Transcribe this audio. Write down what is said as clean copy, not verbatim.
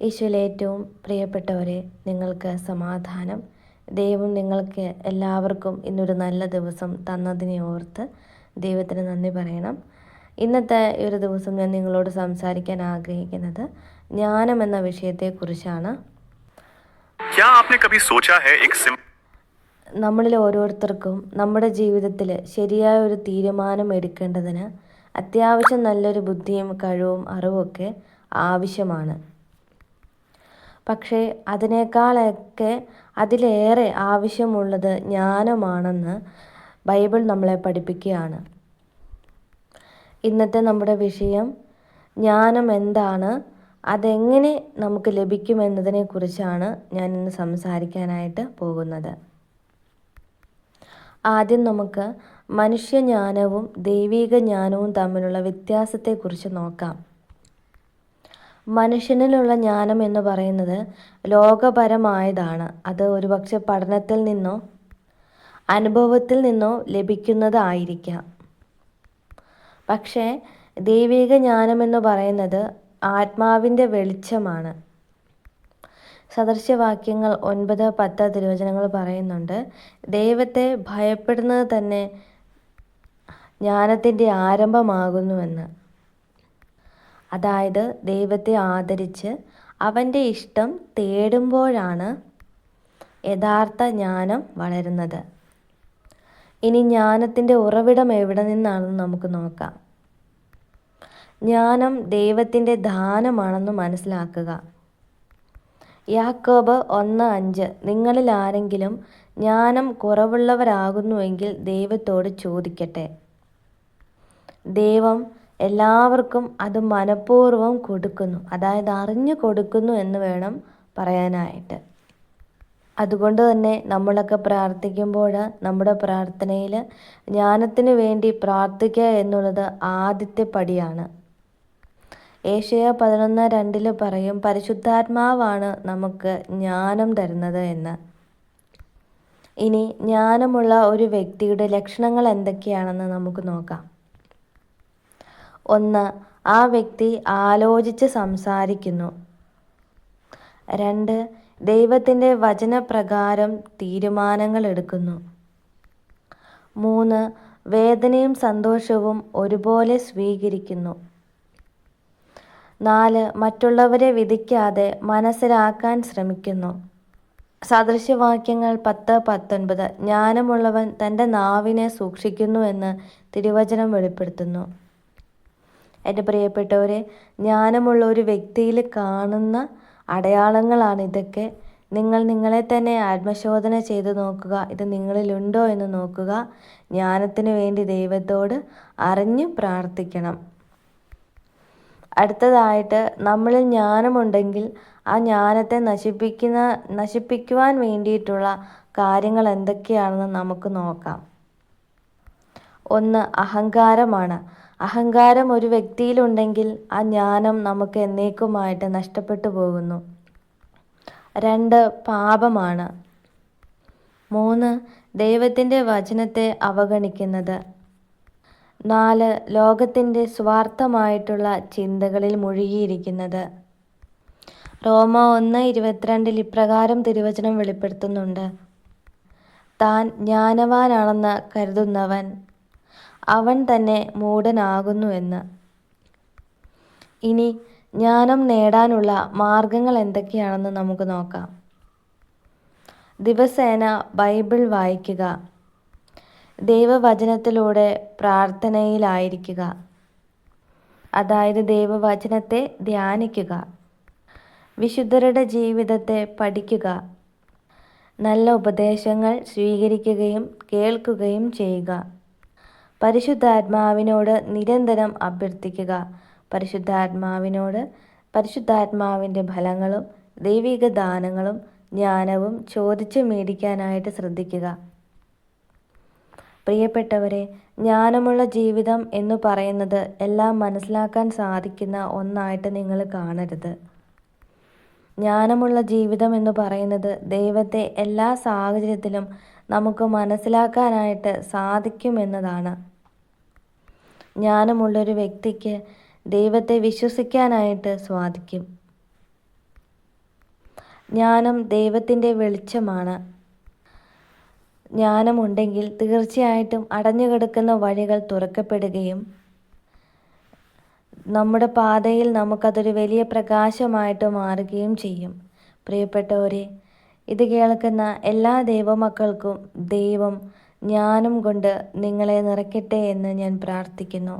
ഈശോയിലെ ഏറ്റവും പ്രിയപ്പെട്ടവരെ, നിങ്ങൾക്ക് സമാധാനം. ദൈവം നിങ്ങൾക്ക് എല്ലാവർക്കും ഇന്നൊരു നല്ല ദിവസം തന്നതിനെ ഓർത്ത് ദൈവത്തിന് നന്ദി പറയണം. ഇന്നത്തെ ഒരു ദിവസം ഞാൻ നിങ്ങളോട് സംസാരിക്കാൻ ആഗ്രഹിക്കുന്നത് ജ്ഞാനം എന്ന വിഷയത്തെക്കുറിച്ചാണ്. നമ്മളിൽ ഓരോരുത്തർക്കും നമ്മുടെ ജീവിതത്തിൽ ശരിയായ ഒരു തീരുമാനം എടുക്കേണ്ടതിന് അത്യാവശ്യം നല്ലൊരു ബുദ്ധിയും കഴിവും അറിവുമൊക്കെ ആവശ്യമാണ്. പക്ഷേ അതിലേറെ ആവശ്യമുള്ളത് ജ്ഞാനമാണെന്ന് ബൈബിൾ നമ്മളെ പഠിപ്പിക്കുകയാണ്. ഇന്നത്തെ നമ്മുടെ വിഷയം ജ്ഞാനം എന്താണ്, അതെങ്ങനെ നമുക്ക് ലഭിക്കുമെന്നതിനെക്കുറിച്ചാണ് ഞാൻ ഇന്ന് സംസാരിക്കാനായിട്ട് പോകുന്നത്. ആദ്യം നമുക്ക് മനുഷ്യജ്ഞാനവും ദൈവിക ജ്ഞാനവും തമ്മിലുള്ള വ്യത്യാസത്തെക്കുറിച്ച് നോക്കാം. മനുഷ്യനിലുള്ള ജ്ഞാനം എന്ന് പറയുന്നത് ലോകപരമായതാണ്. അത് ഒരുപക്ഷെ പഠനത്തിൽ നിന്നോ അനുഭവത്തിൽ നിന്നോ ലഭിക്കുന്നതായിരിക്കാം. പക്ഷേ ദൈവിക ജ്ഞാനം എന്ന് പറയുന്നത് ആത്മാവിൻ്റെ വെളിച്ചമാണ്. സദൃശവാക്യങ്ങൾ 9:10 തിരുവചനങ്ങൾ പറയുന്നുണ്ട്, ദൈവത്തെ ഭയപ്പെടുന്നത് തന്നെ ജ്ഞാനത്തിൻ്റെ ആരംഭമാകുന്നുവെന്ന്. അതായത് ദൈവത്തെ ആദരിച്ച് അവൻ്റെ ഇഷ്ടം തേടുമ്പോഴാണ് യഥാർത്ഥ ജ്ഞാനം വളരുന്നത്. ഇനി ജ്ഞാനത്തിൻ്റെ ഉറവിടം എവിടെ നിന്നാണെന്ന് നമുക്ക് നോക്കാം. ജ്ഞാനം ദൈവത്തിൻ്റെ ദാനമാണെന്ന് മനസ്സിലാക്കുക. യാക്കോബ് 1:5 നിങ്ങളിൽ ആരെങ്കിലും ജ്ഞാനം കുറവുള്ളവരാകുന്നുവെങ്കിൽ ദൈവത്തോട് ചോദിക്കട്ടെ. ദൈവം എല്ലാവർക്കും അത് മനഃപൂർവ്വം കൊടുക്കുന്നു, അതായത് അറിഞ്ഞു കൊടുക്കുന്നു എന്ന് വേണം പറയാനായിട്ട്. അതുകൊണ്ട് തന്നെ നമ്മളൊക്കെ പ്രാർത്ഥിക്കുമ്പോൾ നമ്മുടെ പ്രാർത്ഥനയിൽ ജ്ഞാനത്തിന് വേണ്ടി പ്രാർത്ഥിക്കുക എന്നുള്ളത് ആദ്യത്തെ പടിയാണ്. ഏശയ്യാ 11:2 പറയും, പരിശുദ്ധാത്മാവാണ് നമുക്ക് ജ്ഞാനം തരുന്നത് എന്ന്. ഇനി ജ്ഞാനമുള്ള ഒരു വ്യക്തിയുടെ ലക്ഷണങ്ങൾ എന്തൊക്കെയാണെന്ന് നമുക്ക് നോക്കാം. 1. ആ വ്യക്തി ആലോചിച്ച് സംസാരിക്കുന്നു. 2. ദൈവത്തിൻ്റെ വചനപ്രകാരം തീരുമാനങ്ങൾ എടുക്കുന്നു. 3. വേദനയും സന്തോഷവും ഒരുപോലെ സ്വീകരിക്കുന്നു. 4. മറ്റുള്ളവരെ വിധിക്കാതെ മനസ്സിലാക്കാൻ ശ്രമിക്കുന്നു. സദൃശവാക്യങ്ങൾ 10:19 ജ്ഞാനമുള്ളവൻ തൻ്റെ നാവിനെ സൂക്ഷിക്കുന്നു എന്ന് തിരുവചനം വെളിപ്പെടുത്തുന്നു. എൻ്റെ പ്രിയപ്പെട്ടവരെ, ജ്ഞാനമുള്ള ഒരു വ്യക്തിയിൽ കാണുന്ന അടയാളങ്ങളാണ് ഇതൊക്കെ. നിങ്ങൾ നിങ്ങളെ തന്നെ ആത്മശോധന ചെയ്ത് നോക്കുക. ഇത് നിങ്ങളിലുണ്ടോ എന്ന് നോക്കുക. ജ്ഞാനത്തിന് വേണ്ടി ദൈവത്തോട് അറിഞ്ഞു പ്രാർത്ഥിക്കണം. അടുത്തതായിട്ട്, നമ്മളിൽ ജ്ഞാനമുണ്ടെങ്കിൽ ആ ജ്ഞാനത്തെ നശിപ്പിക്കുവാൻ വേണ്ടിയിട്ടുള്ള കാര്യങ്ങൾ എന്തൊക്കെയാണെന്ന് നമുക്ക് നോക്കാം. 1. അഹങ്കാരമാണ്. അഹങ്കാരം ഒരു വ്യക്തിയിലുണ്ടെങ്കിൽ ആ ജ്ഞാനം നമുക്ക് എന്നേക്കുമായിട്ട് നഷ്ടപ്പെട്ടു പോകുന്നു. 2. പാപമാണ്. 3. ദൈവത്തിൻ്റെ വചനത്തെ അവഗണിക്കുന്നത്. 4. ലോകത്തിൻ്റെ സ്വാർത്ഥമായിട്ടുള്ള ചിന്തകളിൽ മുഴുകിയിരിക്കുന്നത്. റോമ 1:22 ഇപ്രകാരം തിരുവചനം വെളിപ്പെടുത്തുന്നുണ്ട്, താൻ ജ്ഞാനവാനാണെന്ന് കരുതുന്നവൻ അവൻ തന്നെ മൂഢനാകുന്നു എന്ന്. ഇനി ജ്ഞാനം നേടാനുള്ള മാർഗങ്ങൾ എന്തൊക്കെയാണെന്ന് നമുക്ക് നോക്കാം. ദിവസേന ബൈബിൾ വായിക്കുക. ദൈവവചനത്തിലൂടെ പ്രാർത്ഥനയിലായിരിക്കുക, അതായത് ദൈവവചനത്തെ ധ്യാനിക്കുക. വിശുദ്ധരുടെ ജീവിതത്തെ പഠിക്കുക. നല്ല ഉപദേശങ്ങൾ സ്വീകരിക്കുകയും കേൾക്കുകയും ചെയ്യുക. പരിശുദ്ധാത്മാവിനോട് നിരന്തരം അഭ്യർത്ഥിക്കുക. പരിശുദ്ധാത്മാവിൻ്റെ ഫലങ്ങളും ദൈവിക ദാനങ്ങളും ജ്ഞാനവും ചോദിച്ചു മേടിക്കാനായിട്ട് ശ്രദ്ധിക്കുക. പ്രിയപ്പെട്ടവരെ, ജ്ഞാനമുള്ള ജീവിതം എന്ന് പറയുന്നത് എല്ലാം മനസ്സിലാക്കാൻ സാധിക്കുന്ന ഒന്നായിട്ട് നിങ്ങൾ കാണരുത്. ജ്ഞാനമുള്ള ജീവിതം എന്ന് പറയുന്നത് ദൈവത്തെ എല്ലാ സാഹചര്യത്തിലും നമുക്ക് മനസ്സിലാക്കാനായിട്ട് സാധിക്കുമെന്നതാണ്. ജ്ഞാനമുള്ളൊരു വ്യക്തിക്ക് ദൈവത്തെ വിശ്വസിക്കാനായിട്ട് സാധിക്കും. ജ്ഞാനം ദൈവത്തിൻ്റെ വെളിച്ചമാണ്. ജ്ഞാനമുണ്ടെങ്കിൽ തീർച്ചയായിട്ടും അടഞ്ഞുകിടക്കുന്ന വഴികൾ തുറക്കപ്പെടുകയും നമ്മുടെ പാതയിൽ നമുക്കതൊരു വലിയ പ്രകാശമായിട്ട് മാറുകയും ചെയ്യും. പ്രിയപ്പെട്ടവരെ, ഇത് കേൾക്കുന്ന എല്ലാ ദൈവമക്കൾക്കും ദൈവം ജ്ഞാനം കൊണ്ട് നിങ്ങളെ നിറയ്ക്കട്ടെ എന്ന് ഞാൻ പ്രാർത്ഥിക്കുന്നു.